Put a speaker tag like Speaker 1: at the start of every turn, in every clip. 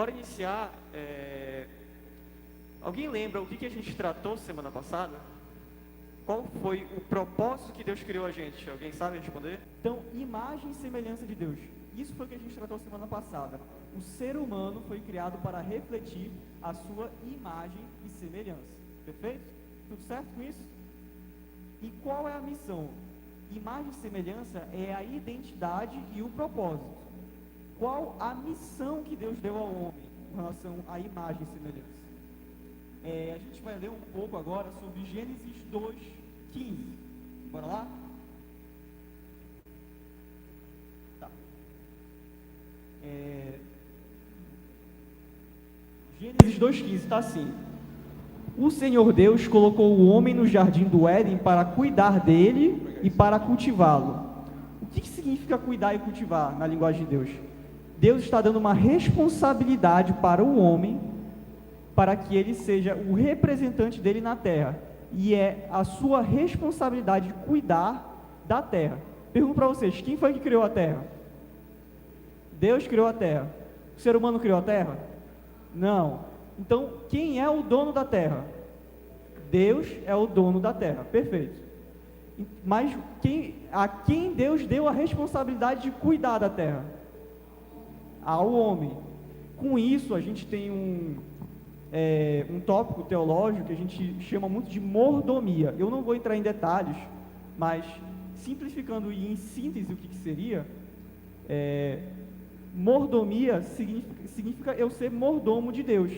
Speaker 1: bora iniciar. Alguém lembra o que a gente tratou semana passada? Qual foi o propósito que Deus criou a gente? Alguém sabe responder?
Speaker 2: Então, imagem e semelhança de Deus. Isso foi o que a gente tratou semana passada. O ser humano foi criado para refletir a sua imagem e semelhança. Perfeito? Tudo certo com isso? E qual é a missão? Imagem e semelhança é a identidade e o propósito. Qual a missão que Deus deu ao homem em relação à imagem e semelhança? A gente vai ler um pouco agora sobre Gênesis 2:15. Bora lá? Tá. Gênesis 2:15 está assim: o Senhor Deus colocou o homem no jardim do Éden para cuidar dele e para cultivá-lo. O que significa cuidar e cultivar na linguagem de Deus? Deus está dando uma responsabilidade para o homem, para que ele seja o representante dele na terra. E é a sua responsabilidade de cuidar da terra. Pergunto para vocês, quem foi que criou a terra? Deus criou a terra. O ser humano criou a terra? Não. Então, quem é o dono da terra? Deus é o dono da terra. Perfeito. Mas a quem Deus deu a responsabilidade de cuidar da terra? Ao homem. Com isso, a gente tem um tópico teológico que a gente chama muito de mordomia. Eu não vou entrar em detalhes, mas simplificando e em síntese o que seria, mordomia significa eu ser mordomo de Deus.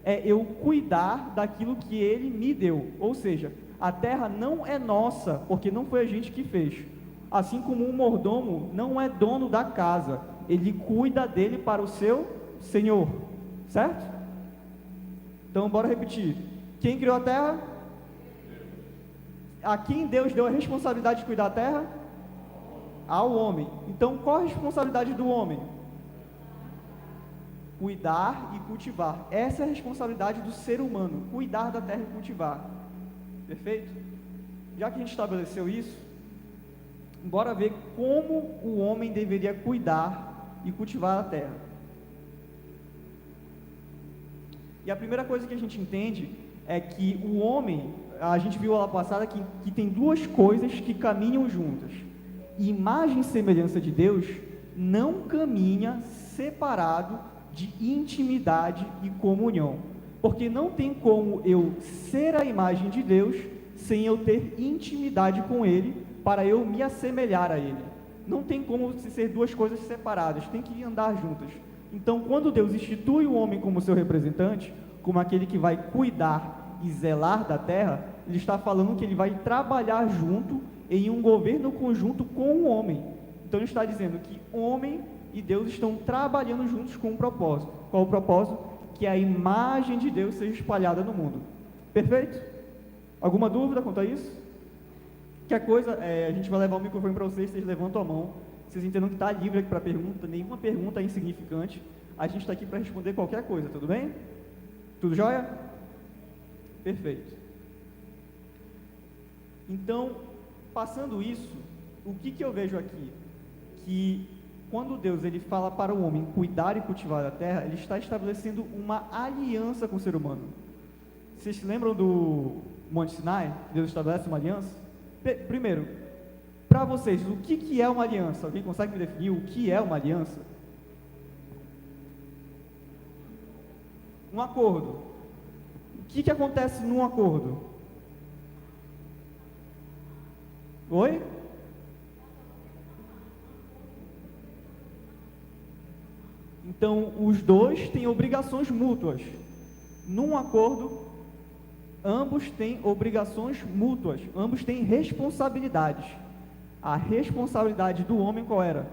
Speaker 2: É eu cuidar daquilo que Ele me deu. Ou seja, a terra não é nossa, porque não foi a gente que fez. Assim como um mordomo não é dono da casa, ele cuida dele para o seu senhor. Certo? Então, bora repetir. Quem criou a terra? A quem Deus deu a responsabilidade de cuidar da terra? Ao homem. Então, qual a responsabilidade do homem? Cuidar e cultivar. Essa é a responsabilidade do ser humano, cuidar da terra e cultivar. Perfeito? Já que a gente estabeleceu isso, bora ver como o homem deveria cuidar e cultivar a terra. E a primeira coisa que a gente entende é que o homem, a gente viu lá passada que tem duas coisas que caminham juntas. Imagem e semelhança de Deus não caminha separado de intimidade e comunhão, porque não tem como eu ser a imagem de Deus sem eu ter intimidade com Ele, para eu me assemelhar a Ele. Não tem como ser duas coisas separadas, tem que andar juntas. Então, quando Deus institui o homem como seu representante, como aquele que vai cuidar e zelar da terra, Ele está falando que Ele vai trabalhar junto em um governo conjunto com o homem. Então, Ele está dizendo que homem e Deus estão trabalhando juntos com um propósito. Qual o propósito? Que a imagem de Deus seja espalhada no mundo. Perfeito? Alguma dúvida quanto a isso? Qualquer coisa, a gente vai levar o microfone para vocês levantam a mão. Vocês entendam que está livre aqui para pergunta, nenhuma pergunta é insignificante. A gente está aqui para responder qualquer coisa, tudo bem? Tudo jóia? Perfeito. Então, passando isso, o que eu vejo aqui? Que quando Deus ele fala para o homem cuidar e cultivar a terra, Ele está estabelecendo uma aliança com o ser humano. Vocês se lembram do Monte Sinai? Deus estabelece uma aliança? Primeiro, para vocês, o que é uma aliança? Alguém consegue me definir o que é uma aliança? Um acordo. O que acontece num acordo? Oi? Então, os dois têm obrigações mútuas. Num acordo, ambos têm obrigações mútuas, ambos têm responsabilidades. A responsabilidade do homem qual era?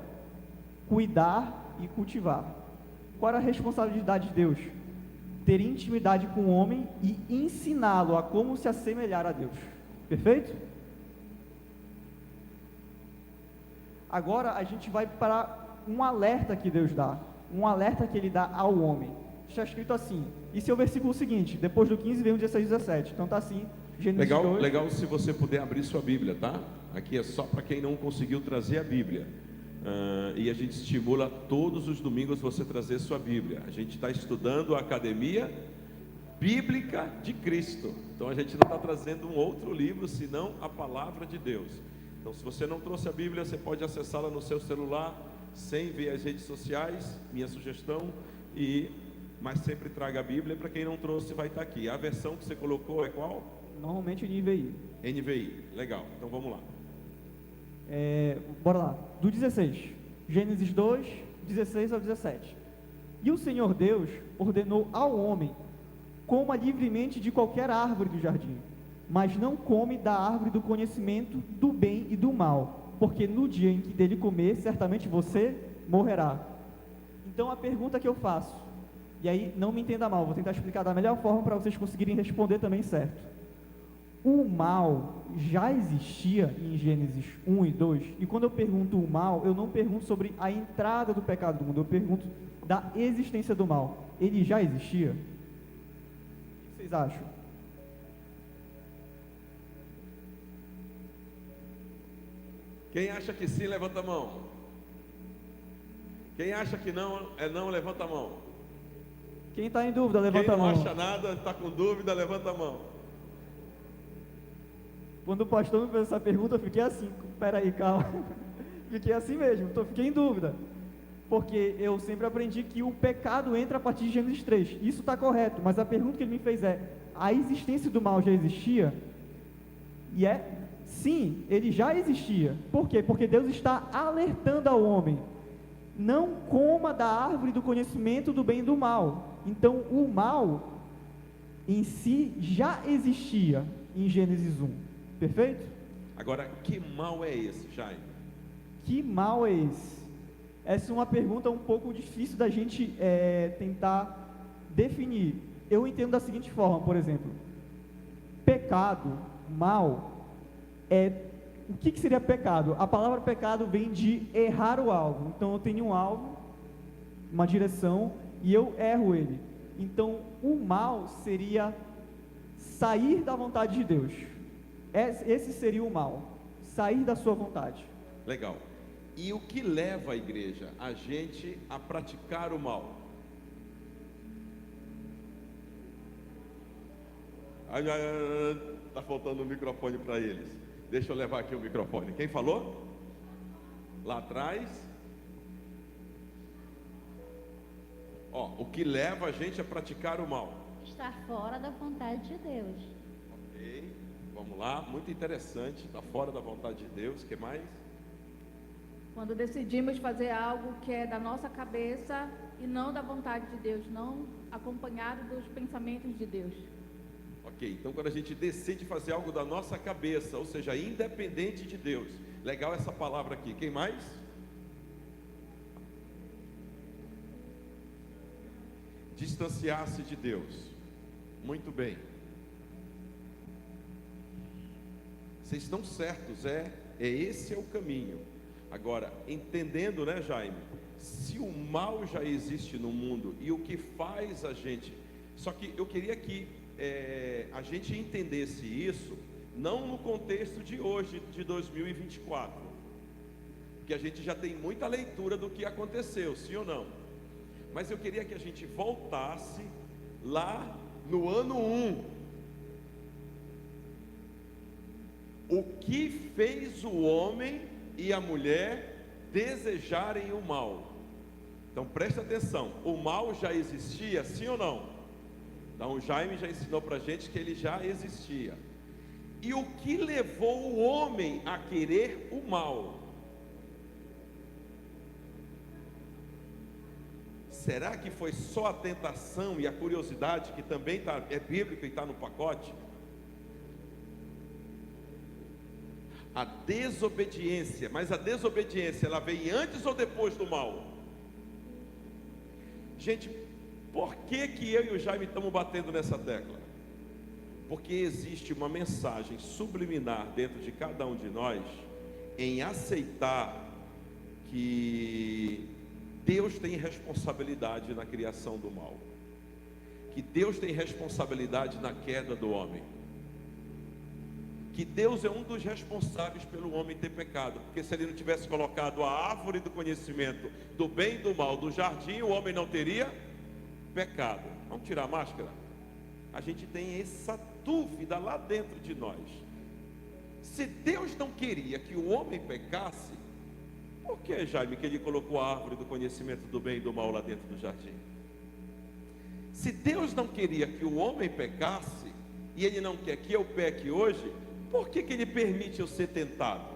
Speaker 2: Cuidar e cultivar. Qual era a responsabilidade de Deus? Ter intimidade com o homem e ensiná-lo a como se assemelhar a Deus. Perfeito? Agora a gente vai para um alerta que Deus dá. Um alerta que Ele dá ao homem. Está escrito assim. Esse é o versículo seguinte. Depois do 15 vem o 16 e 17. Então está assim. Gênesis 2.
Speaker 3: Legal se você puder abrir sua Bíblia, tá? Aqui é só para quem não conseguiu trazer a Bíblia. e a gente estimula todos os domingos você trazer sua Bíblia. A gente está estudando a Academia Bíblica de Cristo. Então a gente não está trazendo um outro livro senão a Palavra de Deus. Então, se você não trouxe a Bíblia, você pode acessá-la no seu celular, sem ver as redes sociais, minha sugestão, mas sempre traga a Bíblia. Para quem não trouxe, vai estar aqui. A versão que você colocou é qual?
Speaker 2: Normalmente NVI.
Speaker 3: NVI, legal, então vamos lá.
Speaker 2: Bora lá, do 16, Gênesis 2, 16 ao 17. E o Senhor Deus ordenou ao homem: coma livremente de qualquer árvore do jardim, mas não come da árvore do conhecimento do bem e do mal, porque no dia em que dele comer, certamente você morrerá. Então a pergunta que eu faço, e aí não me entenda mal, vou tentar explicar da melhor forma para vocês conseguirem responder também certo. O mal já existia em Gênesis 1 e 2, e quando eu pergunto o mal, eu não pergunto sobre a entrada do pecado do mundo, eu pergunto da existência do mal. Ele já existia? O que vocês acham?
Speaker 3: Quem acha que sim, levanta a mão. Quem acha que não, levanta a mão.
Speaker 2: Quem está em dúvida, levanta a mão.
Speaker 3: Quem não acha nada, está com dúvida, levanta a mão.
Speaker 2: Quando o pastor me fez essa pergunta, eu fiquei assim, peraí, calma. Fiquei assim mesmo, fiquei em dúvida. Porque eu sempre aprendi que o pecado entra a partir de Gênesis 3. Isso está correto, mas a pergunta que ele me fez é: a existência do mal já existia? E sim, ele já existia. Por quê? Porque Deus está alertando ao homem: não coma da árvore do conhecimento do bem e do mal. Então, o mal em si já existia em Gênesis 1. Perfeito?
Speaker 3: Agora, que mal é esse, Jaime?
Speaker 2: Que mal é esse? Essa é uma pergunta um pouco difícil da gente tentar definir. Eu entendo da seguinte forma, por exemplo: pecado, mal, o que seria pecado? A palavra pecado vem de errar o alvo. Então eu tenho um alvo, uma direção, e eu erro ele. Então o mal seria sair da vontade de Deus. Esse seria o mal, sair da sua vontade.
Speaker 3: Legal. E o que leva a igreja, a gente a praticar o mal? Está faltando um microfone para eles. Deixa eu levar aqui o microfone. Quem falou? Lá atrás. O que leva a gente a praticar o mal?
Speaker 4: Estar fora da vontade de Deus.
Speaker 3: Ok, vamos lá. Muito interessante. Está fora da vontade de Deus. O que mais?
Speaker 5: Quando decidimos fazer algo que é da nossa cabeça e não da vontade de Deus, não acompanhado dos pensamentos de Deus.
Speaker 3: Ok, então quando a gente decide fazer algo da nossa cabeça, ou seja, independente de Deus. Legal essa palavra aqui. Quem mais? Distanciar-se de Deus. Muito bem. Vocês estão certos, esse é o caminho. Agora, entendendo, né, Jaime? Se o mal já existe no mundo e o que faz a gente... Só que eu queria que a gente entendesse isso, não no contexto de hoje, de 2024. Porque a gente já tem muita leitura do que aconteceu, sim ou não? Mas eu queria que a gente voltasse lá no ano 1. O que fez o homem e a mulher desejarem o mal? Então presta atenção, o mal já existia, sim ou não? Então o Jaime já ensinou para a gente que ele já existia. E o que levou o homem a querer o mal? Será que foi só a tentação e a curiosidade, que também é bíblico e está no pacote? A desobediência, mas a desobediência, ela vem antes ou depois do mal? Gente, por que eu e o Jaime estamos batendo nessa tecla? Porque existe uma mensagem subliminar dentro de cada um de nós, em aceitar que Deus tem responsabilidade na criação do mal, que Deus tem responsabilidade na queda do homem. que Deus é um dos responsáveis pelo homem ter pecado, porque se ele não tivesse colocado a árvore do conhecimento do bem e do mal do jardim, o homem não teria pecado. Vamos tirar a máscara? A gente tem essa dúvida lá dentro de nós. Se Deus não queria que o homem pecasse, por que, Jaime, que ele colocou a árvore do conhecimento do bem e do mal lá dentro do jardim? Se Deus não queria que o homem pecasse, e ele não quer que eu peque hoje, por que ele permite eu ser tentado?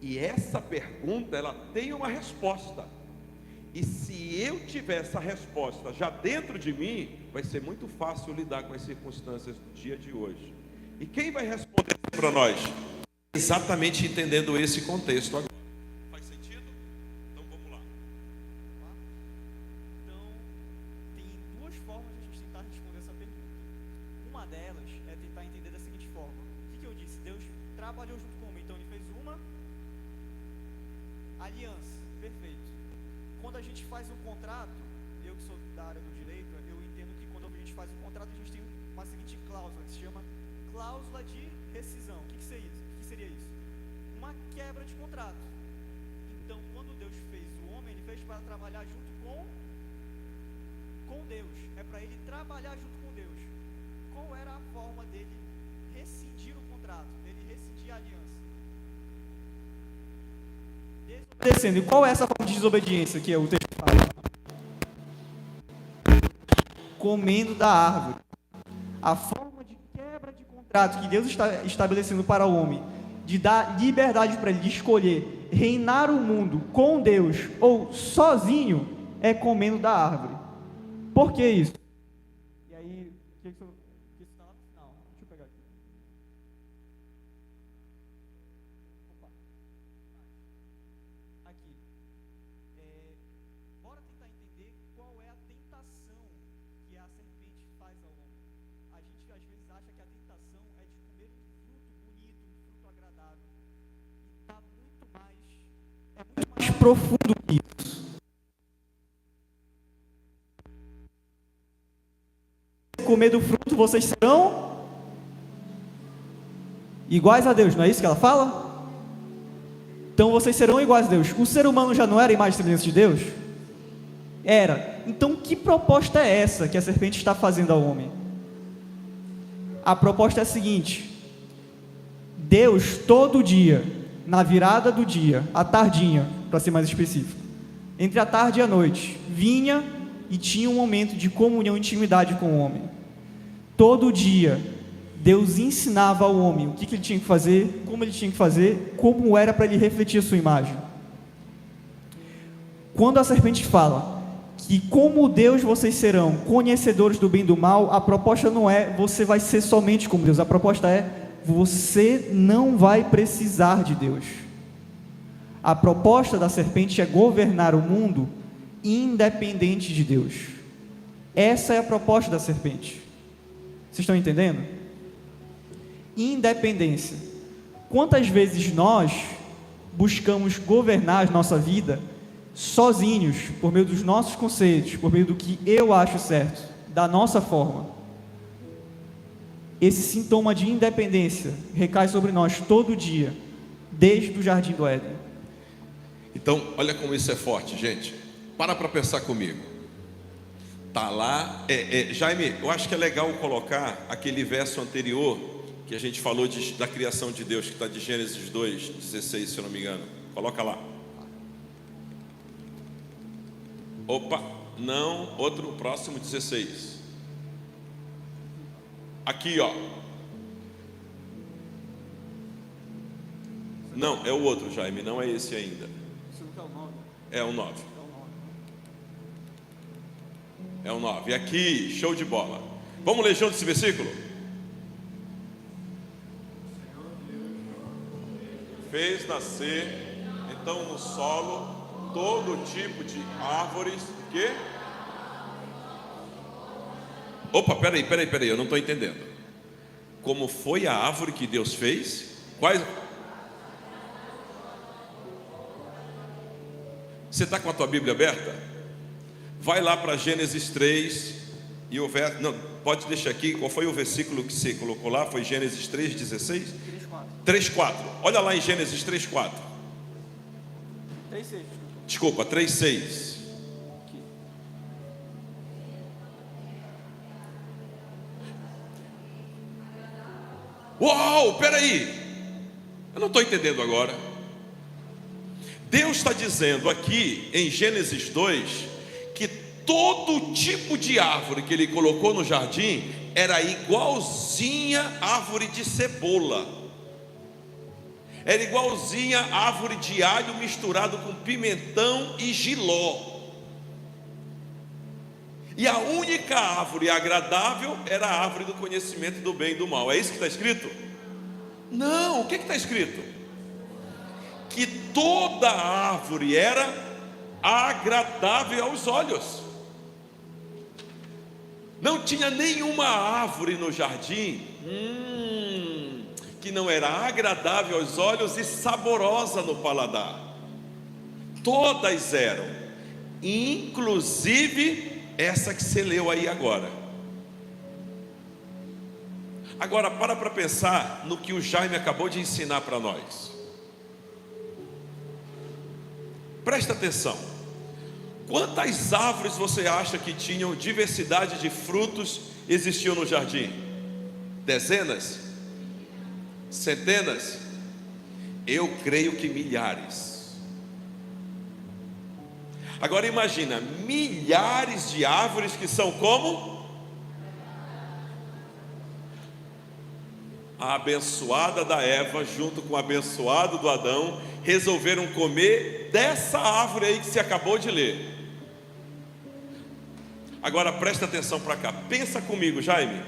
Speaker 3: E essa pergunta, ela tem uma resposta. E se eu tiver essa resposta já dentro de mim, vai ser muito fácil lidar com as circunstâncias do dia de hoje. E quem vai responder para nós? Exatamente entendendo esse contexto agora. Faz sentido? Então vamos lá.
Speaker 2: Então, tem duas formas de a gente tentar responder essa pergunta. Uma delas é tentar entender da seguinte forma: o que eu disse? Deus trabalhou junto com o homem, então ele fez uma aliança, perfeito. Quando a gente faz um contrato, eu que sou da área do direito, eu entendo que quando a gente faz um contrato, a gente tem uma seguinte cláusula, que se chama cláusula de rescisão. O que seria isso? Uma quebra de contrato. Então, quando Deus fez o homem, ele fez para trabalhar junto com Deus. É para ele trabalhar junto com Deus. Qual era a forma dele rescindir o contrato, dele rescindir a aliança? Desobedecendo. E qual é essa forma de desobediência que o texto fala? Comendo da árvore. A forma de quebra de contrato que Deus está estabelecendo para o homem, de dar liberdade para ele de escolher reinar o mundo com Deus ou sozinho, é comendo da árvore. Por que isso? E aí, o que está lá no final? Deixa eu pegar aqui. Opa. Aqui. Bora tentar entender qual é a tentação que a serpente faz ao homem. A gente às vezes acha que a tentação é de comer um fruto bonito, um fruto agradável. E está muito mais profundo que isso. Comer do fruto, vocês serão iguais a Deus, não é isso que ela fala? Então vocês serão iguais a Deus. O ser humano já não era imagem e semelhança de Deus? Era. Então que proposta é essa que a serpente está fazendo ao homem? A proposta é a seguinte: Deus todo dia, na virada do dia, à tardinha, para ser mais específico, entre a tarde e a noite, vinha e tinha um momento de comunhão e intimidade com o homem. Todo dia, Deus ensinava ao homem o que ele tinha que fazer, como ele tinha que fazer, como era para ele refletir a sua imagem. Quando a serpente fala que como Deus vocês serão conhecedores do bem e do mal, a proposta não é você vai ser somente como Deus, a proposta é você não vai precisar de Deus. A proposta da serpente é governar o mundo independente de Deus. Essa é a proposta da serpente. Vocês estão entendendo? Independência. Quantas vezes nós buscamos governar a nossa vida sozinhos, por meio dos nossos conceitos, por meio do que eu acho certo, da nossa forma? Esse sintoma de independência recai sobre nós todo dia, desde o Jardim do Éden.
Speaker 3: Então, olha como isso é forte, gente. Para pensar comigo. Tá lá, Jaime, eu acho que é legal colocar aquele verso anterior que a gente falou da criação de Deus, que está de Gênesis 2:16, se eu não me engano. Coloca lá. Opa, não, outro, próximo, 16. Aqui, ó. Não, é o outro, Jaime, não é esse ainda. É o 9. É o 9. Aqui, show de bola. Vamos ler junto esse versículo? Fez nascer, então, no solo, todo tipo de árvores. O quê? Opa, peraí, eu não estou entendendo. Como foi a árvore que Deus fez? Quais? Você está com a tua Bíblia aberta? Vai lá para Gênesis 3, E o verso, não, pode deixar aqui, qual foi o versículo que você colocou lá? Foi Gênesis 3,16? 3,4. Olha lá em Gênesis 3,4.
Speaker 1: 3,6.
Speaker 3: Desculpa, 3,6. Uau, peraí, eu não estou entendendo agora. Deus está dizendo aqui em Gênesis 2 que todo tipo de árvore que Ele colocou no jardim era igualzinha árvore de cebola, era igualzinha árvore de alho misturado com pimentão e jiló. E a única árvore agradável era a árvore do conhecimento do bem e do mal. É isso que está escrito? Não, o que está escrito? Que toda árvore era agradável aos olhos. Não tinha nenhuma árvore no jardim que não era agradável aos olhos e saborosa no paladar. Todas eram, inclusive essa que você leu aí agora. Agora para pensar no que o Jaime acabou de ensinar para nós. Presta atenção. Quantas árvores você acha que tinham diversidade de frutos existiam no jardim? Dezenas? Centenas? Eu creio que milhares. Agora imagina, milhares de árvores que são como? A abençoada da Eva junto com o abençoado do Adão resolveram comer dessa árvore aí que você acabou de ler. Agora presta atenção para cá, pensa comigo, Jaime.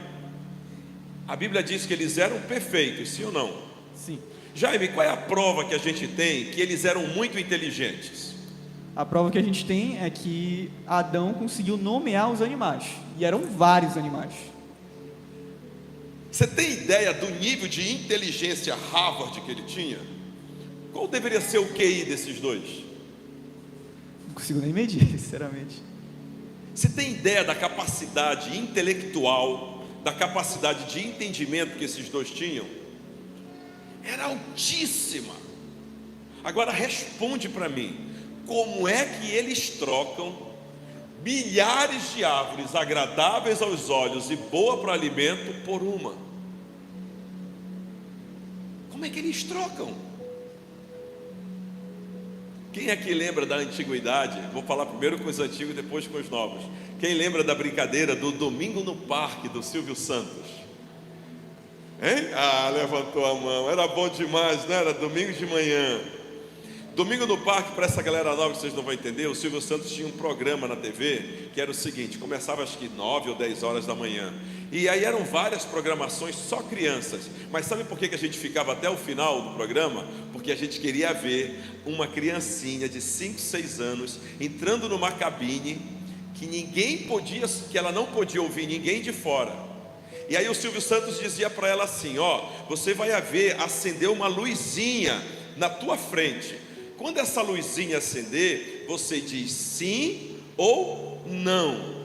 Speaker 3: A Bíblia diz que eles eram perfeitos, sim ou não?
Speaker 2: Sim.
Speaker 3: Jaime, qual é a prova que a gente tem que eles eram muito inteligentes?
Speaker 2: A prova que a gente tem é que Adão conseguiu nomear os animais, e eram vários animais.
Speaker 3: Você tem ideia do nível de inteligência Harvard que ele tinha? Qual deveria ser o QI desses dois?
Speaker 2: Não consigo nem medir, sinceramente.
Speaker 3: Você tem ideia da capacidade intelectual, da capacidade de entendimento que esses dois tinham? Era altíssima. Agora responde para mim, como é que eles trocam milhares de árvores agradáveis aos olhos e boa para o alimento por uma? Como é que eles trocam? Quem aqui lembra da antiguidade? Vou falar primeiro com os antigos e depois com os novos. Quem lembra da brincadeira do Domingo no Parque do Silvio Santos? Hein? Ah, levantou a mão, era bom demais, não era? Domingo de manhã. Domingo no Parque, para essa galera nova que vocês não vão entender, o Silvio Santos tinha um programa na TV que era o seguinte, começava acho que 9 ou 10 horas da manhã, e aí eram várias programações só crianças, mas sabe por que a gente ficava até o final do programa? Porque a gente queria ver uma criancinha de 5, 6 anos entrando numa cabine que que ela não podia ouvir ninguém de fora. E aí o Silvio Santos dizia para ela assim, ó, você vai ver acender uma luzinha na tua frente. Quando essa luzinha acender, você diz sim ou não.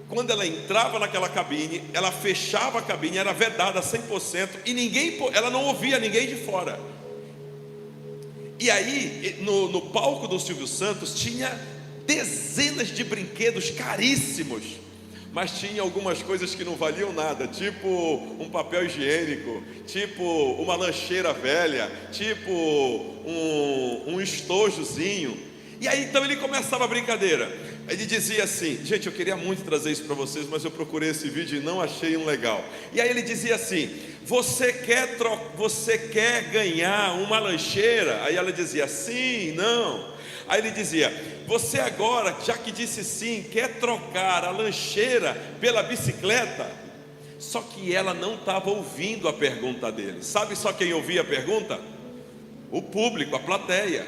Speaker 3: Quando ela entrava naquela cabine, ela fechava a cabine, era vedada 100% e ela não ouvia ninguém de fora. E aí, no palco do Silvio Santos, tinha dezenas de brinquedos caríssimos, mas tinha algumas coisas que não valiam nada, tipo um papel higiênico, tipo uma lancheira velha, tipo um estojozinho. E aí então ele começava a brincadeira. Ele dizia assim, gente, eu queria muito trazer isso para vocês, mas eu procurei esse vídeo e não achei um legal. E aí ele dizia assim, você quer ganhar uma lancheira? Aí ela dizia sim, não. Aí ele dizia, você agora, já que disse sim, quer trocar a lancheira pela bicicleta? Só que ela não estava ouvindo a pergunta dele. Sabe só quem ouvia a pergunta? O público, a plateia.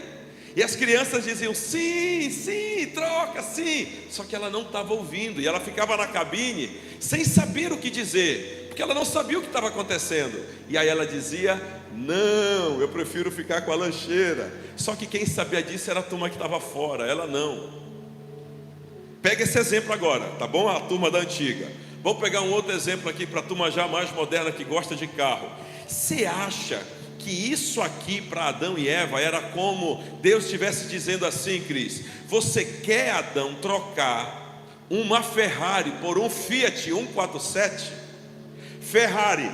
Speaker 3: E as crianças diziam, sim, sim, troca, sim. Só que ela não estava ouvindo. E ela ficava na cabine sem saber o que dizer, porque ela não sabia o que estava acontecendo. E aí ela dizia, não, eu prefiro ficar com a lancheira. Só que quem sabia disso era a turma que estava fora, ela não. Pega esse exemplo agora, tá bom? A turma da antiga. Vamos pegar um outro exemplo aqui para a turma já mais moderna que gosta de carro. Você acha que isso aqui para Adão e Eva era como Deus estivesse dizendo assim, Cris: você quer, Adão, trocar uma Ferrari por um Fiat 147? Ferrari,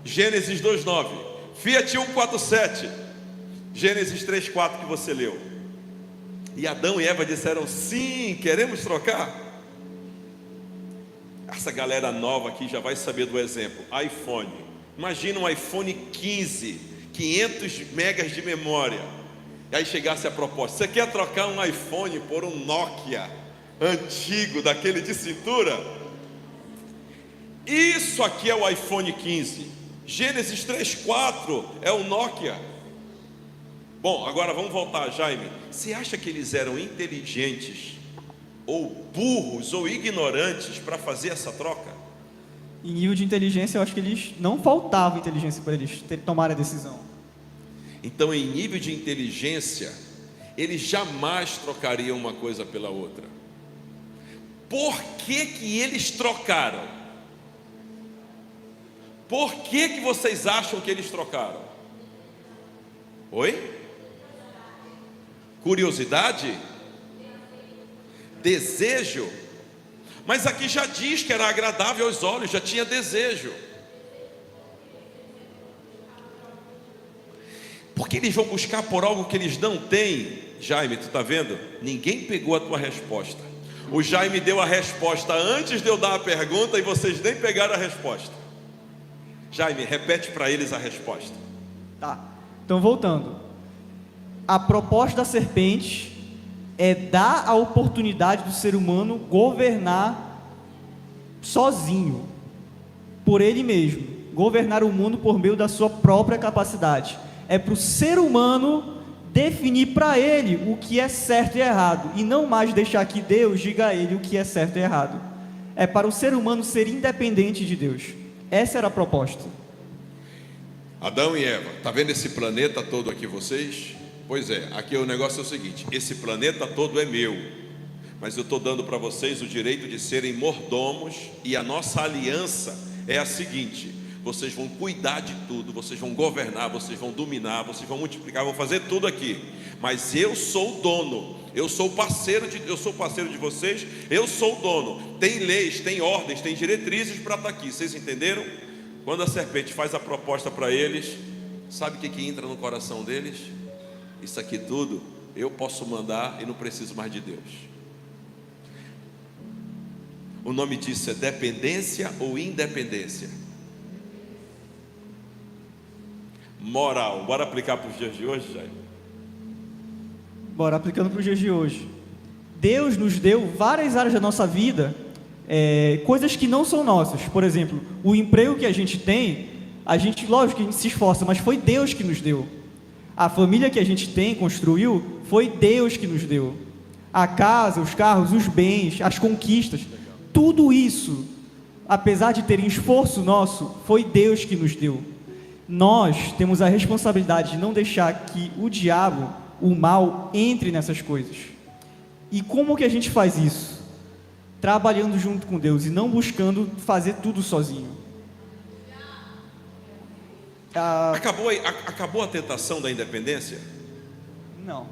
Speaker 3: Gênesis 2:9, Fiat 147, Gênesis 3:4 que você leu. E Adão e Eva disseram: sim, queremos trocar. Essa galera nova aqui já vai saber do exemplo. iPhone, imagina um iPhone 15, 500 megas de memória. E aí chegasse a proposta: você quer trocar um iPhone por um Nokia antigo, daquele de cintura? Isso aqui é o iPhone 15. Gênesis 3:4 é o Nokia. Bom, agora vamos voltar, Jaime. Você acha que eles eram inteligentes, ou burros, ou ignorantes para fazer essa troca?
Speaker 2: Em nível de inteligência, eu acho que eles não faltava inteligência para eles tomarem a decisão.
Speaker 3: Então, em nível de inteligência, eles jamais trocariam uma coisa pela outra. Por que que eles trocaram? Por que que vocês acham que eles trocaram? Oi? Curiosidade? Desejo? Mas aqui já diz que era agradável aos olhos, já tinha desejo. Porque eles vão buscar por algo que eles não têm. Jaime, tu está vendo? Ninguém pegou a tua resposta. O Jaime deu a resposta antes de eu dar a pergunta e vocês nem pegaram a resposta. Jaime, repete para eles a resposta.
Speaker 2: Tá, então voltando. A proposta da serpente é dar a oportunidade do ser humano governar sozinho, por ele mesmo, governar o mundo por meio da sua própria capacidade. É para o ser humano definir para ele o que é certo e errado, e não mais deixar que Deus diga a ele o que é certo e errado. É para o ser humano ser independente de Deus. Essa era a proposta.
Speaker 3: Adão e Eva, tá vendo esse planeta todo aqui, vocês? Pois é, aqui o negócio é o seguinte: esse planeta todo é meu, mas eu estou dando para vocês o direito de serem mordomos, e a nossa aliança é a seguinte: vocês vão cuidar de tudo, vocês vão governar, vocês vão dominar, vocês vão multiplicar, vão fazer tudo aqui, mas eu sou o dono, eu sou parceiro de vocês, eu sou o dono. Tem leis, tem ordens, tem diretrizes para estar aqui, vocês entenderam? Quando a serpente faz a proposta para eles, sabe o que entra no coração deles? Isso aqui tudo eu posso mandar e não preciso mais de Deus. O nome disso é dependência ou independência? Moral. Bora aplicar para os dias de hoje, Jair?
Speaker 2: Bora, aplicando para os dias de hoje. Deus nos deu várias áreas da nossa vida, coisas que não são nossas. Por exemplo, o emprego que a gente tem, lógico que a gente se esforça, mas foi Deus que nos deu. A família que a gente tem, construiu, foi Deus que nos deu. A casa, os carros, os bens, as conquistas, tudo isso, apesar de ter esforço nosso, foi Deus que nos deu. Nós temos a responsabilidade de não deixar que o diabo, o mal, entre nessas coisas. E como que a gente faz isso? Trabalhando junto com Deus e não buscando fazer tudo sozinho.
Speaker 3: Acabou a tentação da independência?
Speaker 2: Não.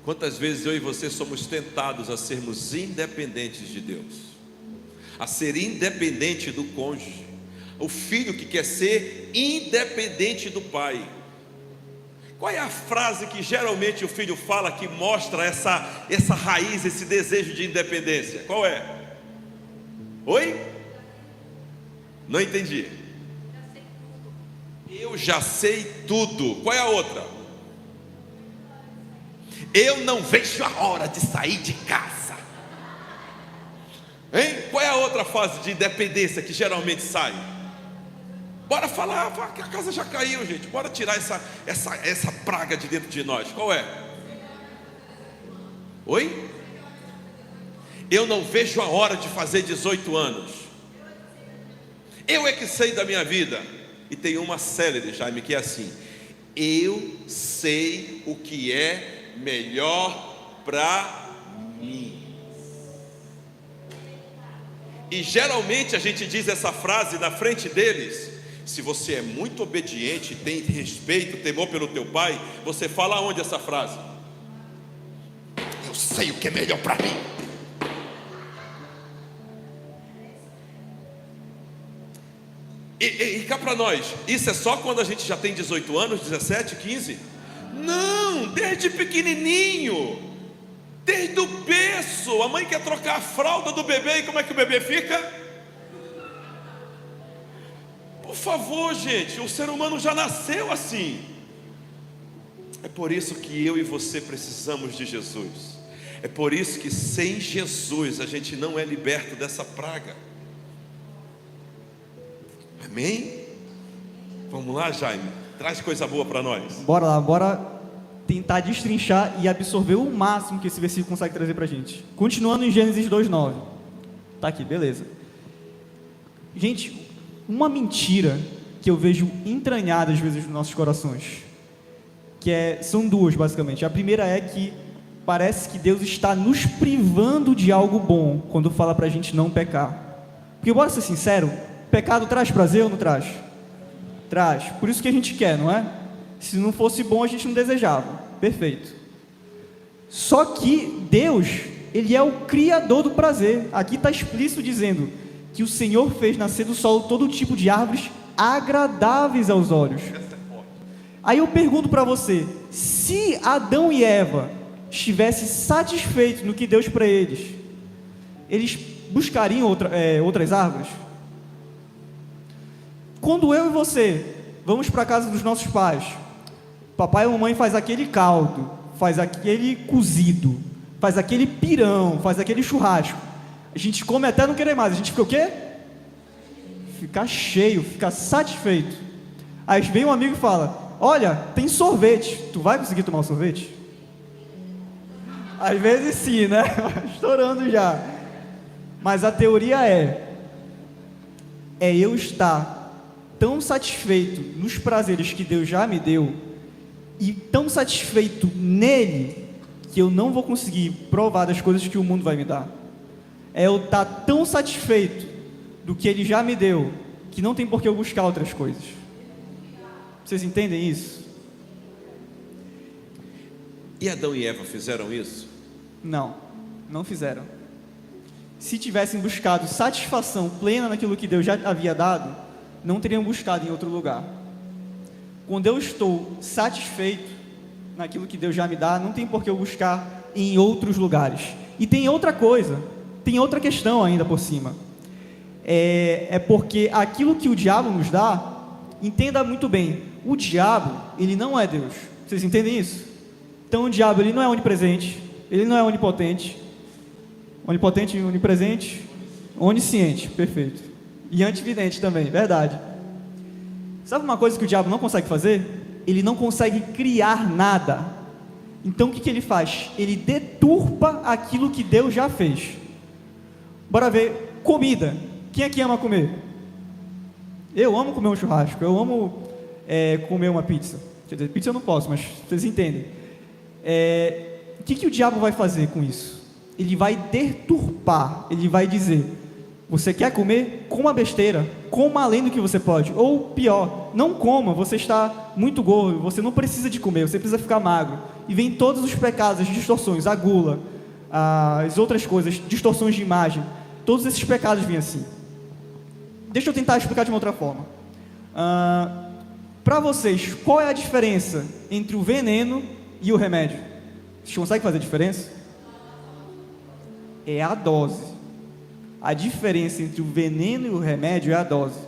Speaker 3: Quantas vezes eu e você somos tentados a sermos independentes de Deus, a ser independente do cônjuge, o filho que quer ser independente do pai. Qual é a frase que geralmente o filho fala que mostra essa raiz, esse desejo de independência? Qual é? Oi? Não entendi. Eu já sei tudo. Qual é a outra? Eu não vejo a hora de sair de casa. Hein? Qual é a outra fase de independência que geralmente sai? Bora falar que a casa já caiu, gente. Bora tirar essa praga de dentro de nós. Qual é? Oi? Eu não vejo a hora de fazer 18 anos. Eu é que sei da minha vida. E tem uma célere, Jaime, que é assim: eu sei o que é melhor para mim. E geralmente a gente diz essa frase na frente deles. Se você é muito obediente, tem respeito, temor pelo teu pai, você fala onde essa frase? Eu sei o que é melhor para mim. E cá para nós, isso é só quando a gente já tem 18 anos, 17, 15? Não, desde pequenininho, desde o berço. A mãe quer trocar a fralda do bebê e como é que o bebê fica? Por favor, gente, o ser humano já nasceu assim. É por isso que eu e você precisamos de Jesus. É por isso que sem Jesus a gente não é liberto dessa praga. Amém? Vamos lá, Jaime, traz coisa boa para nós.
Speaker 2: Bora lá, bora tentar destrinchar e absorver o máximo que esse versículo consegue trazer para a gente. Continuando em Gênesis 2:9. Tá aqui, beleza. Gente, uma mentira que eu vejo entranhada às vezes nos nossos corações, são duas basicamente. A primeira é que parece que Deus está nos privando de algo bom quando fala para a gente não pecar. Porque bora ser sincero, pecado traz prazer ou não traz? Traz. Por isso que a gente quer, não é? Se não fosse bom, a gente não desejava. Perfeito. Só que Deus, Ele é o criador do prazer. Aqui está explícito dizendo que o Senhor fez nascer do solo todo tipo de árvores agradáveis aos olhos. Aí eu pergunto para você, se Adão e Eva estivessem satisfeitos no que Deus para eles buscariam outras árvores? Quando eu e você vamos para a casa dos nossos pais, papai e mamãe faz aquele caldo, faz aquele cozido, faz aquele pirão, faz aquele churrasco, a gente come até não querer mais, a gente fica o quê? Fica cheio, fica satisfeito. Aí vem um amigo e fala, olha, tem sorvete, tu vai conseguir tomar o sorvete? Às vezes sim, né? Estourando já. Mas a teoria é eu estar tão satisfeito nos prazeres que Deus já me deu e tão satisfeito nele que eu não vou conseguir provar das coisas que o mundo vai me dar. É eu estar tão satisfeito do que ele já me deu que não tem por que eu buscar outras coisas. Vocês entendem isso?
Speaker 3: E Adão e Eva fizeram isso?
Speaker 2: Não, não fizeram. Se tivessem buscado satisfação plena naquilo que Deus já havia dado, não teriam buscado em outro lugar. Quando eu estou satisfeito naquilo que Deus já me dá, não tem por que eu buscar em outros lugares. E tem outra coisa, tem outra questão ainda por cima. É porque aquilo que o diabo nos dá, entenda muito bem, o diabo, ele não é Deus. Vocês entendem isso? Então o diabo, ele não é onipresente, ele não é onipotente, onipresente, onisciente, perfeito. E antividente também, verdade. Sabe uma coisa que o diabo não consegue fazer? Ele não consegue criar nada. Então o que ele faz? Ele deturpa aquilo que Deus já fez. Bora ver, comida. Quem aqui ama comer? Eu amo comer um churrasco, eu amo comer uma pizza. Quer dizer, pizza eu não posso, mas vocês entendem. O que o diabo vai fazer com isso? Ele vai deturpar, ele vai dizer, você quer comer? Coma besteira, coma além do que você pode, ou pior, não coma, você está muito gordo, você não precisa de comer, você precisa ficar magro, e vem todos os pecados, as distorções, a gula, as outras coisas, distorções de imagem, todos esses pecados vêm assim. Deixa eu tentar explicar de uma outra forma. Para vocês, qual é a diferença entre o veneno e o remédio? Vocês conseguem fazer a diferença? É a dose. A diferença entre o veneno e o remédio é a dose.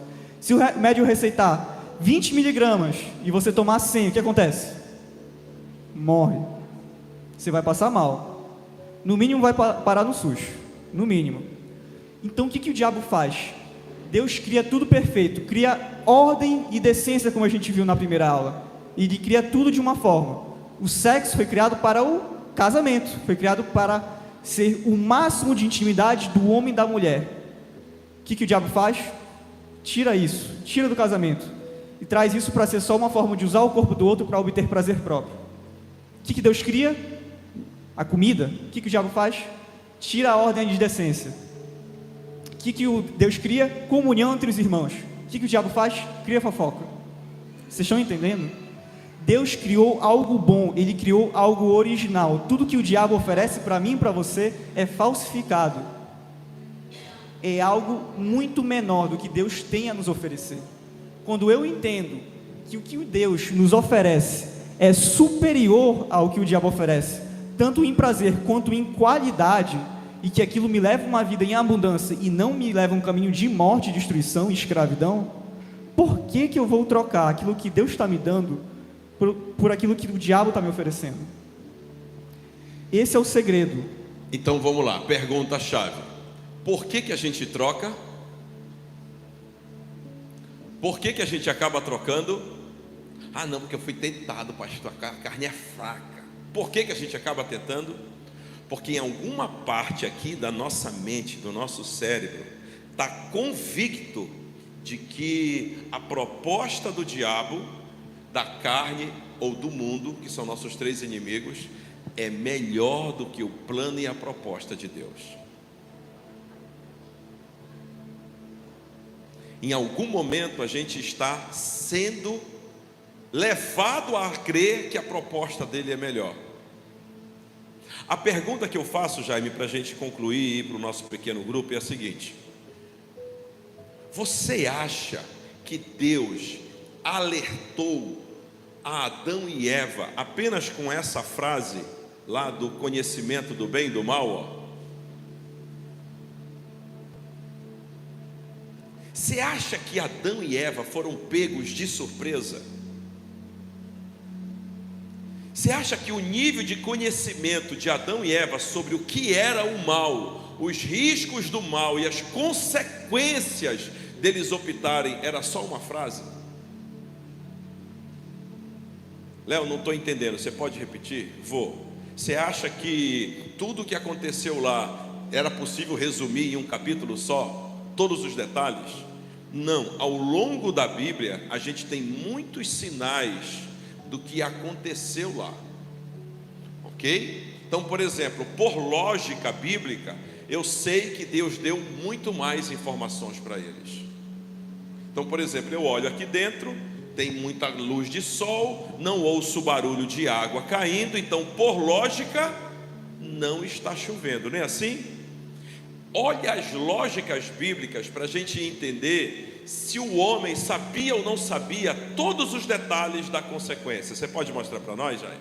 Speaker 2: Se o remédio receitar 20 miligramas e você tomar 100, o que acontece? Morre. Você vai passar mal. No mínimo vai parar no SUS. No mínimo. Então o que o diabo faz? Deus cria tudo perfeito, cria ordem e decência, como a gente viu na primeira aula. E ele cria tudo de uma forma. O sexo foi criado para o casamento, foi criado para ser o máximo de intimidade do homem e da mulher. O que o diabo faz? Tira isso, tira do casamento e traz isso para ser só uma forma de usar o corpo do outro para obter prazer próprio. O que Deus cria? a comida, o que o diabo faz? Tira a ordem de decência. O que o Deus cria? Comunhão entre os irmãos. O que o diabo faz? Cria fofoca. Vocês estão entendendo? Deus criou algo bom, Ele criou algo original. Tudo que o diabo oferece para mim e para você é falsificado. É algo muito menor do que Deus tem a nos oferecer. Quando eu entendo que o que Deus nos oferece é superior ao que o diabo oferece, tanto em prazer quanto em qualidade, e que aquilo me leva uma vida em abundância e não me leva um caminho de morte, destruição e escravidão, por que eu vou trocar aquilo que Deus está me dando por aquilo que o diabo está me oferecendo? Esse é o segredo.
Speaker 3: Então vamos lá, pergunta-chave. Por que a gente troca? Por que a gente acaba trocando? Ah não, porque eu fui tentado, pastor, a carne é fraca. Por que a gente acaba tentando? Porque em alguma parte aqui da nossa mente, do nosso cérebro, está convicto de que a proposta do diabo, da carne ou do mundo, que são nossos três inimigos, é melhor do que o plano e a proposta de Deus. Em algum momento a gente está sendo levado a crer que a proposta dele é melhor. A pergunta que eu faço, Jaime, para a gente concluir e ir para o nosso pequeno grupo é a seguinte: você acha que Deus alertou a Adão e Eva apenas com essa frase lá do conhecimento do bem e do mal? Ó? Você acha que Adão e Eva foram pegos de surpresa? Você acha que o nível de conhecimento de Adão e Eva sobre o que era o mal, os riscos do mal e as consequências deles optarem era só uma frase? Léo, não estou entendendo, você pode repetir? Vou. Você acha que tudo o que aconteceu lá era possível resumir em um capítulo só? Todos os detalhes? Não, ao longo da Bíblia a gente tem muitos sinais do que aconteceu lá, ok? Então, por exemplo, por lógica bíblica, eu sei que Deus deu muito mais informações para eles. Então, por exemplo, eu olho aqui dentro, tem muita luz de sol, não ouço barulho de água caindo, então, por lógica, não está chovendo, não é assim? Olha as lógicas bíblicas para a gente entender se o homem sabia ou não sabia todos os detalhes da consequência. Você pode mostrar para nós, Jair?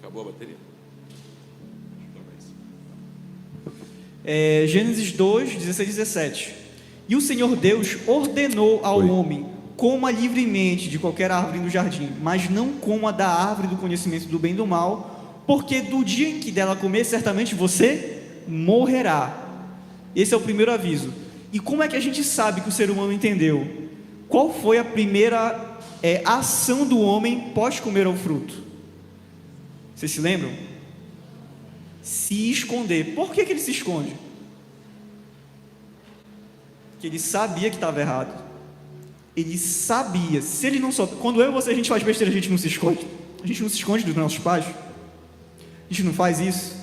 Speaker 3: Acabou a bateria?
Speaker 2: Gênesis 2, 16 e 17. E o Senhor Deus ordenou ao homem: coma livremente de qualquer árvore do jardim, mas não coma da árvore do conhecimento do bem e do mal, porque do dia em que dela comer, certamente você morrerá. Esse é o primeiro aviso. E como é que a gente sabe que o ser humano entendeu? Qual foi a primeira ação do homem pós comer ao fruto? Vocês se lembram? Se esconder. Por que ele se esconde? Porque ele sabia que estava errado. Ele sabia. Se ele não soube, quando eu e você a gente faz besteira, a gente não se esconde. A gente não se esconde dos nossos pais. A gente não faz isso.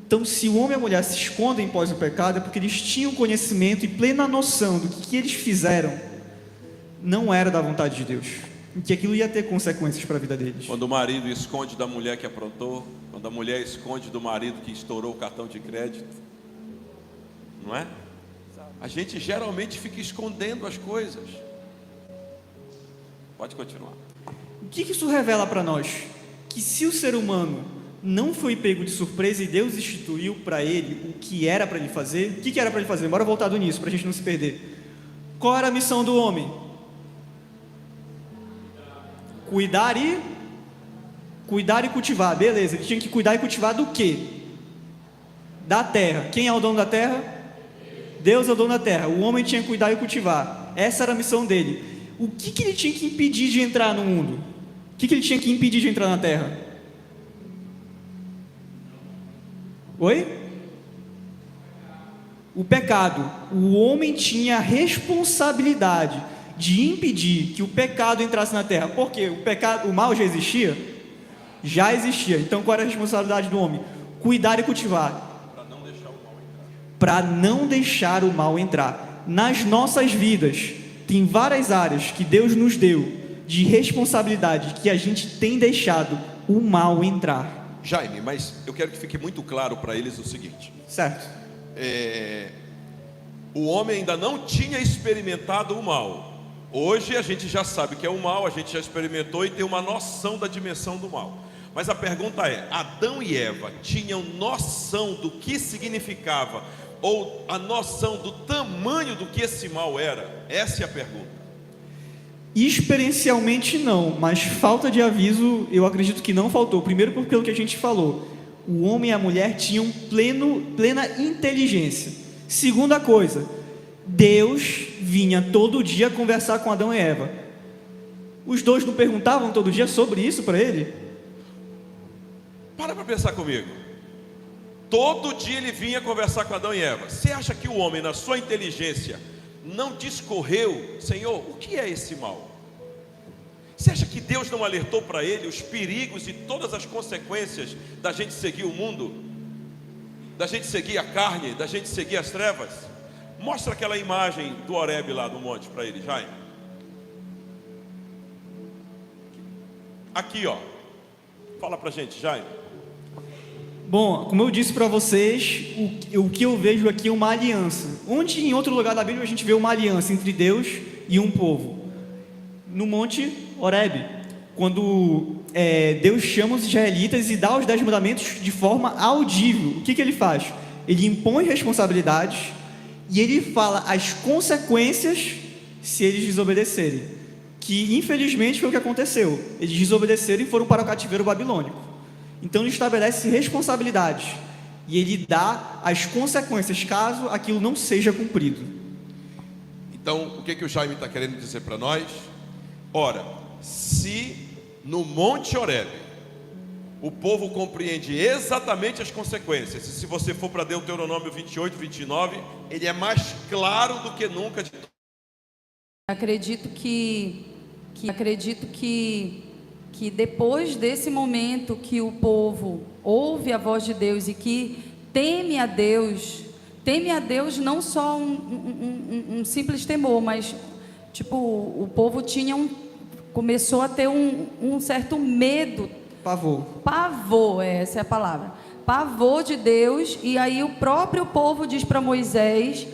Speaker 2: Então, se o homem e a mulher se escondem pós o pecado, é porque eles tinham conhecimento e plena noção do que eles fizeram não era da vontade de Deus, e que aquilo ia ter consequências para a vida deles.
Speaker 3: Quando o marido esconde da mulher que aprontou, quando a mulher esconde do marido que estourou o cartão de crédito, não é? A gente geralmente fica escondendo as coisas. Pode continuar.
Speaker 2: O que isso revela para nós? Que se o ser humano não foi pego de surpresa e Deus instituiu para ele o que era para ele fazer, o que era para ele fazer? Bora voltar do início, para a gente não se perder. Qual era a missão do homem? Cuidar e cultivar, beleza. Ele tinha que cuidar e cultivar do quê? Da terra. Quem é o dono da terra? Deus é o dono da terra. O homem tinha que cuidar e cultivar. Essa era a missão dele. O que ele tinha que impedir de entrar no mundo? O que ele tinha que impedir de entrar na terra? Oi? O pecado. O homem tinha a responsabilidade de impedir que o pecado entrasse na terra. Por quê? O mal já existia? Já existia. Então qual era a responsabilidade do homem? Cuidar e cultivar. Para não deixar o mal entrar. Nas nossas vidas, tem várias áreas que Deus nos deu de responsabilidade que a gente tem deixado o mal entrar.
Speaker 3: Jaime, mas eu quero que fique muito claro para eles o seguinte:
Speaker 2: Certo?
Speaker 3: o homem ainda não tinha experimentado o mal. Hoje a gente já sabe que é o mal, a gente já experimentou e tem uma noção da dimensão do mal. Mas a pergunta é: Adão e Eva tinham noção do que significava, ou a noção do tamanho do que esse mal era? Essa é a pergunta.
Speaker 2: Experiencialmente não, mas falta de aviso eu acredito que não faltou. Primeiro pelo que a gente falou, o homem e a mulher tinham plena inteligência. Segunda coisa, Deus vinha todo dia conversar com Adão e Eva. Os dois não perguntavam todo dia sobre isso para ele?
Speaker 3: Para pensar comigo. Todo dia ele vinha conversar com Adão e Eva. Você acha que o homem, na sua inteligência, não discorreu: Senhor, o que é esse mal? Você acha que Deus não alertou para ele os perigos e todas as consequências da gente seguir o mundo, da gente seguir a carne, da gente seguir as trevas? Mostra aquela imagem do Horebe lá no monte para ele, Jaime. Aqui, ó. Fala pra gente, Jaime.
Speaker 2: Bom, como eu disse para vocês, o que eu vejo aqui é uma aliança. Onde em outro lugar da Bíblia a gente vê uma aliança entre Deus e um povo? No Monte Horebe, quando Deus chama os israelitas e dá os 10 mandamentos de forma audível. O que ele faz? Ele impõe responsabilidades e ele fala as consequências se eles desobedecerem. Que infelizmente foi o que aconteceu. Eles desobedeceram e foram para o cativeiro babilônico. Então ele estabelece responsabilidades e ele dá as consequências caso aquilo não seja cumprido.
Speaker 3: Então, o que o Jaime está querendo dizer para nós? Ora, se no Monte Horebe o povo compreende exatamente as consequências, e se você for para Deuteronômio 28, 29, ele é mais claro do que nunca.
Speaker 6: Acredito que depois desse momento que o povo ouve a voz de Deus e que teme a Deus não só um simples temor, mas tipo, o povo começou a ter um certo medo. Pavor, essa é a palavra. Pavor de Deus. E aí o próprio povo diz para Moisés,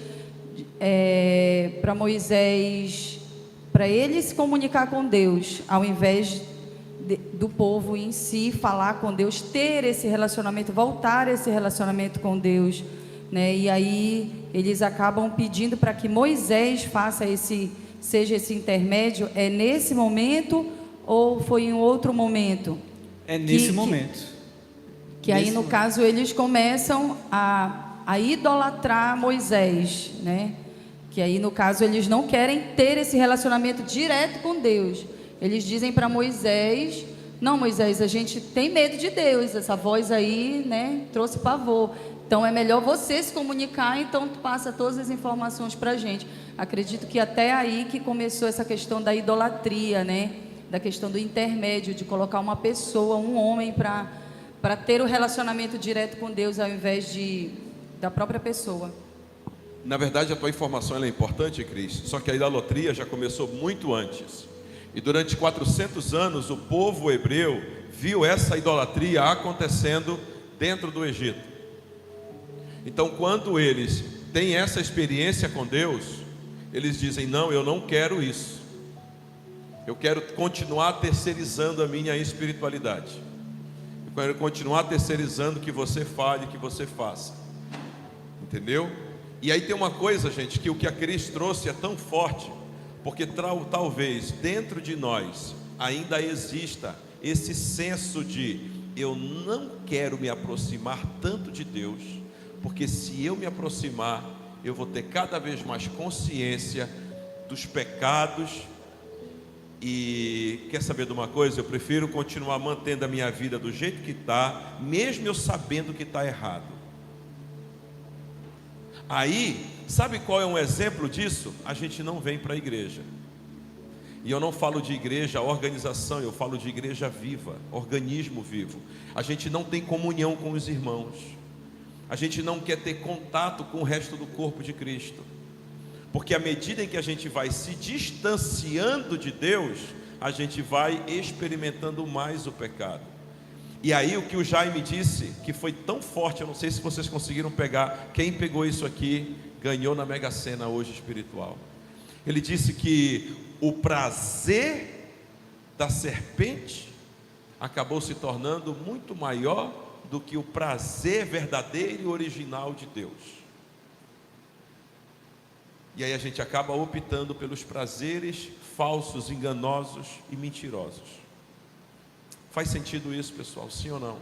Speaker 6: para ele se comunicar com Deus, ao invés do povo em si falar com Deus, ter esse relacionamento, voltar esse relacionamento com Deus, né? E aí eles acabam pedindo para que Moisés seja esse intermédio. É nesse momento ou foi em outro momento?
Speaker 2: É nesse momento.
Speaker 6: Que aí no caso eles começam a idolatrar Moisés, né? Que aí no caso eles não querem ter esse relacionamento direto com Deus. Eles dizem para Moisés: não, Moisés, a gente tem medo de Deus, essa voz aí, né, trouxe pavor. Então é melhor você se comunicar, então tu passa todas as informações para a gente. Acredito que até aí que começou essa questão da idolatria, né? Da questão do intermédio, de colocar uma pessoa, um homem, para ter o relacionamento direto com Deus, ao invés da própria pessoa.
Speaker 3: Na verdade, a tua informação ela é importante, Cris, só que a idolatria já começou muito antes. E durante 400 anos o povo hebreu viu essa idolatria acontecendo dentro do Egito. Então, quando eles têm essa experiência com Deus, eles dizem: não, eu não quero isso. Eu quero continuar terceirizando a minha espiritualidade. Eu quero continuar terceirizando que você fale, que você faça. Entendeu? E aí tem uma coisa, gente, que o que a Cris trouxe é tão forte, porque talvez dentro de nós ainda exista esse senso de: eu não quero me aproximar tanto de Deus, porque se eu me aproximar, eu vou ter cada vez mais consciência dos pecados. E quer saber de uma coisa? Eu prefiro continuar mantendo a minha vida do jeito que está, mesmo eu sabendo que está errado. Aí, sabe qual é um exemplo disso? A gente não vem para a igreja. E eu não falo de igreja, organização, eu falo de igreja viva, organismo vivo. A gente não tem comunhão com os irmãos. A gente não quer ter contato com o resto do corpo de Cristo. Porque à medida em que a gente vai se distanciando de Deus, a gente vai experimentando mais o pecado. E aí o que o Jaime disse, que foi tão forte, eu não sei se vocês conseguiram pegar. Quem pegou isso aqui, ganhou na Mega Sena hoje espiritual. Ele disse que o prazer da serpente acabou se tornando muito maior do que o prazer verdadeiro e original de Deus. E aí a gente acaba optando pelos prazeres falsos, enganosos e mentirosos. Faz sentido isso, pessoal? Sim ou não?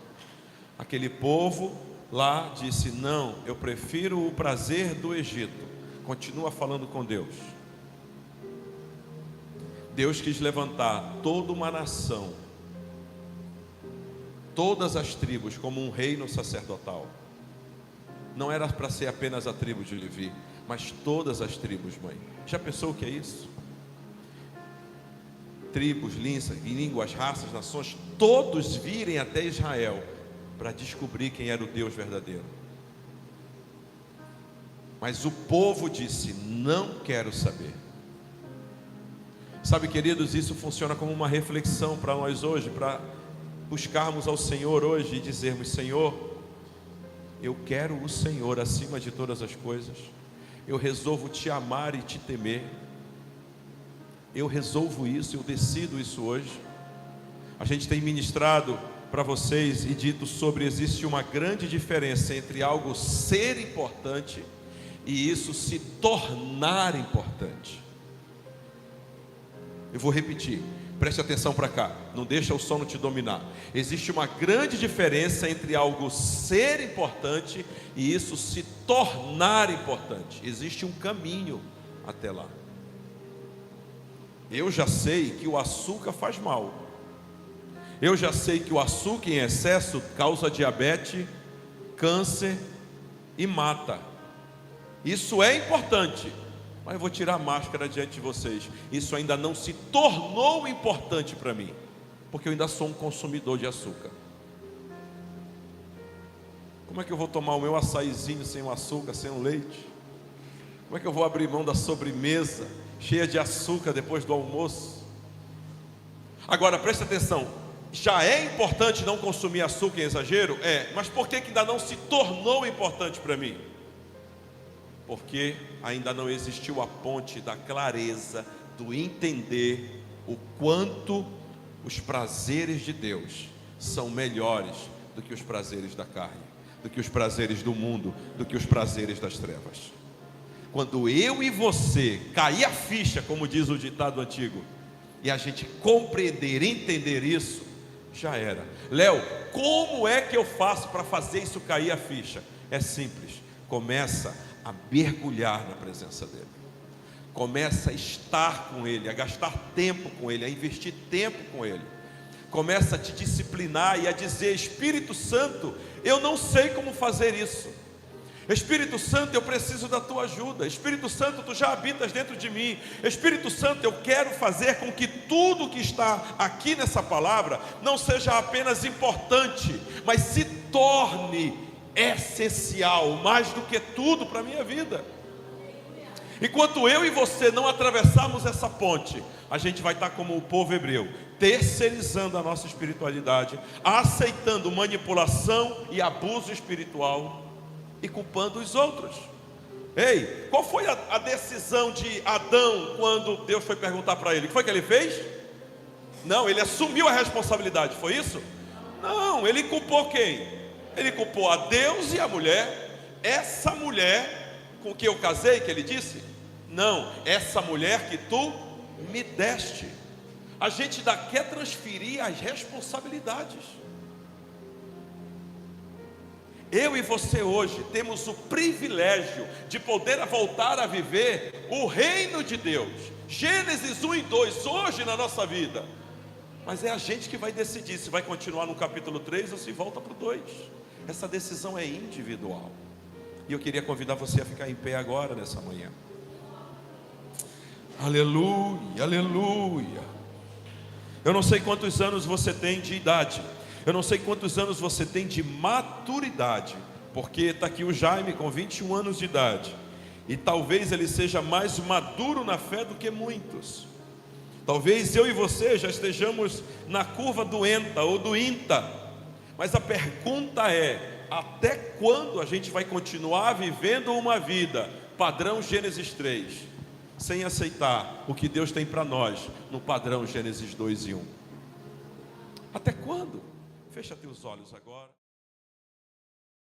Speaker 3: Aquele povo lá disse: não, eu prefiro o prazer do Egito. Continua falando com Deus. Deus quis levantar toda uma nação, todas as tribos, como um reino sacerdotal. Não era para ser apenas a tribo de Levi, mas todas as tribos, mãe. Já pensou o que é isso? Tribos, línguas, raças, nações, todos virem até Israel para descobrir quem era o Deus verdadeiro. Mas o povo disse: não quero saber. Sabe, queridos, isso funciona como uma reflexão para nós hoje, para buscarmos ao Senhor hoje e dizermos: Senhor, eu quero o Senhor acima de todas as coisas. Eu resolvo te amar e te temer. Eu resolvo isso, eu decido isso hoje. A gente tem ministrado para vocês e dito sobre: existe uma grande diferença entre algo ser importante e isso se tornar importante. Eu vou repetir, preste atenção para cá, não deixa o sono te dominar. Existe uma grande diferença entre algo ser importante e isso se tornar importante. Existe um caminho até lá. Eu já sei que o açúcar faz mal. Eu já sei que o açúcar em excesso causa diabetes, câncer e mata. Isso é importante. Mas eu vou tirar a máscara diante de vocês. Isso ainda não se tornou importante para mim, porque eu ainda sou um consumidor de açúcar. Como é que eu vou tomar o meu açaizinho sem o açúcar, sem o leite? Como é que eu vou abrir mão da sobremesa cheia de açúcar depois do almoço? Agora preste atenção, já é importante não consumir açúcar em exagero? É, mas por que ainda não se tornou importante para mim? Porque ainda não existiu a ponte da clareza, do entender o quanto os prazeres de Deus são melhores do que os prazeres da carne, do que os prazeres do mundo, do que os prazeres das trevas. Quando eu e você cair a ficha, como diz o ditado antigo, e a gente compreender, entender isso, já era. Léo, como é que eu faço para fazer isso cair a ficha? É simples, começa a mergulhar na presença dele, começa a estar com ele, a gastar tempo com ele, a investir tempo com ele, começa a te disciplinar e a dizer: Espírito Santo, eu não sei como fazer isso, Espírito Santo, eu preciso da tua ajuda, Espírito Santo, tu já habitas dentro de mim, Espírito Santo, eu quero fazer com que tudo que está aqui nessa palavra não seja apenas importante, mas se torne essencial, mais do que tudo para a minha vida. Enquanto eu e você não atravessarmos essa ponte, a gente vai estar como o povo hebreu, terceirizando a nossa espiritualidade, aceitando manipulação e abuso espiritual e culpando os outros. Ei, qual foi a decisão de Adão quando Deus foi perguntar para ele? O que foi que ele fez? Não, ele assumiu a responsabilidade, foi isso? Não, ele culpou quem? Ele culpou a Deus e a mulher. Essa mulher com que eu casei, que ele disse? Não, essa mulher que tu me deste. A gente ainda quer transferir as responsabilidades. Eu e você hoje temos o privilégio de poder voltar a viver o reino de Deus. Gênesis 1 e 2, hoje na nossa vida. Mas é a gente que vai decidir se vai continuar no capítulo 3 ou se volta para o 2. Essa decisão é individual. E eu queria convidar você a ficar em pé agora nessa manhã. Aleluia, aleluia. Eu não sei quantos anos você tem de idade, eu não sei quantos anos você tem de maturidade, porque está aqui o Jaime com 21 anos de idade, e talvez ele seja mais maduro na fé do que muitos. Talvez eu e você já estejamos na curva do ENTA ou do INTA, mas a pergunta é: até quando a gente vai continuar vivendo uma vida padrão Gênesis 3? Sem aceitar o que Deus tem para nós no padrão Gênesis 2 e 1. Até quando? Fecha teus olhos agora.